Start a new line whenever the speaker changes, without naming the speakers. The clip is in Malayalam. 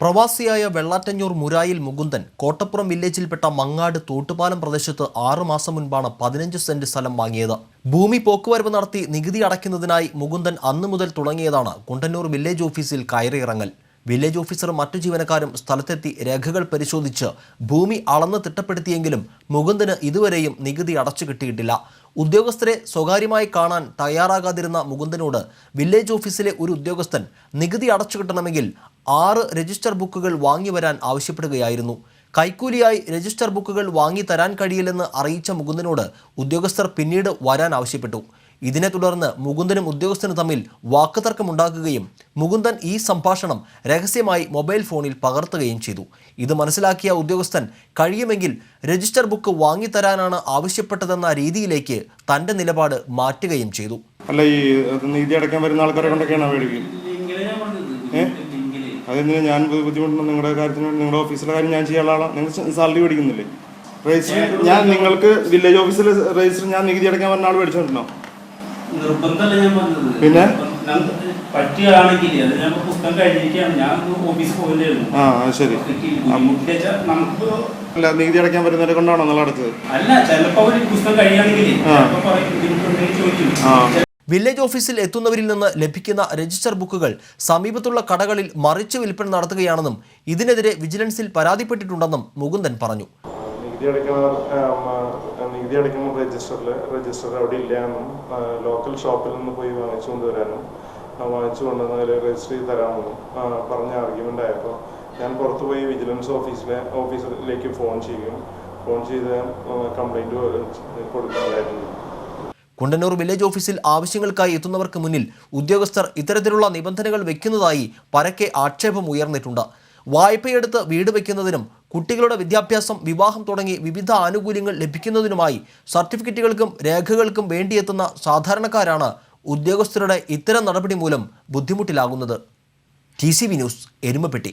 പ്രവാസിയായ വെള്ളാറ്റഞ്ഞൂർ മുരായിൽ മുകുന്ദൻ കോട്ടപ്പുറം വില്ലേജിൽപ്പെട്ട മങ്ങാട് തോട്ടുപാലം പ്രദേശത്ത് 6 മാസം മുൻപാണ് 15 സെന്റ് സ്ഥലം വാങ്ങിയത്. ഭൂമി പോക്കുവരവ് നടത്തി നികുതി അടയ്ക്കുന്നതിനായി മുകുന്ദൻ അന്നു മുതൽ തുടങ്ങിയതാണ് കുണ്ടന്നൂർ വില്ലേജ് ഓഫീസിൽ കയറിയിറങ്ങൽ. വില്ലേജ് ഓഫീസറും മറ്റു ജീവനക്കാരും സ്ഥലത്തെത്തി രേഖകൾ പരിശോധിച്ച് ഭൂമി അളന്ന് തിട്ടപ്പെടുത്തിയെങ്കിലും മുകുന്ദന് ഇതുവരെയും നികുതി അടച്ചു കിട്ടിയിട്ടില്ല. ഉദ്യോഗസ്ഥരെ സ്വകാര്യമായി കാണാൻ തയ്യാറാകാതിരുന്ന മുകുന്ദനോട് വില്ലേജ് ഓഫീസിലെ ഒരു ഉദ്യോഗസ്ഥൻ നികുതി അടച്ചു കിട്ടണമെങ്കിൽ 6 രജിസ്റ്റർ ബുക്കുകൾ വാങ്ങി വരാൻ ആവശ്യപ്പെടുകയായിരുന്നു. കൈക്കൂലിയായി രജിസ്റ്റർ ബുക്കുകൾ വാങ്ങി തരാൻ കഴിയില്ലെന്ന് അറിയിച്ച മുകുന്ദനോട് ഉദ്യോഗസ്ഥർ പിന്നീട് വരാൻ ആവശ്യപ്പെട്ടു. ഇതിനെ തുടർന്ന് മുകുന്ദനും ഉദ്യോഗസ്ഥനും തമ്മിൽ വാക്കുതർക്കമുണ്ടാകുകയും മുകുന്ദൻ ഈ സംഭാഷണം രഹസ്യമായി മൊബൈൽ ഫോണിൽ പകർത്തുകയും ചെയ്തു. ഇത് മനസ്സിലാക്കിയ ഉദ്യോഗസ്ഥൻ കഴിയുമെങ്കിൽ രജിസ്റ്റർ ബുക്ക് വാങ്ങിത്തരാനാണ് ആവശ്യപ്പെട്ടതെന്ന രീതിയിലേക്ക് തൻ്റെ നിലപാട് മാറ്റുകയും ചെയ്തു.
അല്ല, ഈ നികുതി അടയ്ക്കാൻ വരുന്ന ആൾക്കാരെ കൊണ്ടൊക്കെയാണ് മേടിക്കും. അതെന്തിനാ ഞാൻ ബുദ്ധിമുട്ടുന്നു? നിങ്ങളുടെ കാര്യത്തിന് നിങ്ങളുടെ ഓഫീസിലെ കാര്യം ഞാൻ ചെയ്യാനുള്ള ആളാണ്. നിങ്ങൾ സാലറി മേടിക്കുന്നില്ലേ? രജിസ്റ്റർ ഞാൻ നിങ്ങൾക്ക് വില്ലേജ് ഓഫീസിലെ രജിസ്റ്റർ ഞാൻ നികുതി അടയ്ക്കാൻ വരുന്ന ആൾ മേടിച്ചോണ്ടോ? പിന്നെ ശരി, അല്ല നികുതി അടയ്ക്കാൻ വരുന്നവരെ കൊണ്ടാണോ നിങ്ങൾ അടച്ചത്?
വില്ലേജ് ഓഫീസിൽ എത്തുന്നവരിൽ നിന്ന് ലഭിക്കുന്ന രജിസ്റ്റർ ബുക്കുകൾ സമീപത്തുള്ള കടകളിൽ മറിച്ച് വിൽപ്പന നടത്തുകയാണെന്നും ഇതിനെതിരെ വിജിലൻസിൽ പരാതിപ്പെട്ടിട്ടുണ്ടെന്നും മുകുന്ദൻ പറഞ്ഞു.
നികുതി അടയ്ക്കുമ്പോൾ രജിസ്റ്റർ അവിടെ ഇല്ല എന്നും ലോക്കൽ ഷോപ്പിൽ നിന്ന് പോയി വാങ്ങിച്ചുകൊണ്ട് വരാനും വാങ്ങിച്ചു കൊണ്ടുവന്നതിൽ രജിസ്റ്റർ ചെയ്ത് തരാമെന്നും പറഞ്ഞ ആർഗ്യുമെൻ്റ് ആയപ്പോൾ ഞാൻ പുറത്തു പോയി വിജിലൻസ് ഓഫീസിലേക്ക് ഫോൺ ചെയ്ത് കംപ്ലൈൻറ്റ് കൊടുക്കുന്നുണ്ടായിരുന്നു.
കുണ്ടന്നൂർ വില്ലേജ് ഓഫീസിൽ ആവശ്യങ്ങൾക്കായി എത്തുന്നവർക്ക് മുന്നിൽ ഉദ്യോഗസ്ഥർ ഇത്തരത്തിലുള്ള നിബന്ധനകൾ വയ്ക്കുന്നതായി പരക്കെ ആക്ഷേപം ഉയർന്നിട്ടുണ്ട്. വായ്പയെടുത്ത് വീട് വയ്ക്കുന്നതിനും കുട്ടികളുടെ വിദ്യാഭ്യാസം, വിവാഹം തുടങ്ങി വിവിധ ആനുകൂല്യങ്ങൾ ലഭിക്കുന്നതിനുമായി സർട്ടിഫിക്കറ്റുകൾക്കും രേഖകൾക്കും വേണ്ടിയെത്തുന്ന സാധാരണക്കാരാണ് ഉദ്യോഗസ്ഥരുടെ ഇത്തരം നടപടി മൂലം ബുദ്ധിമുട്ടിലാകുന്നത്. TCV news, Erumapetty.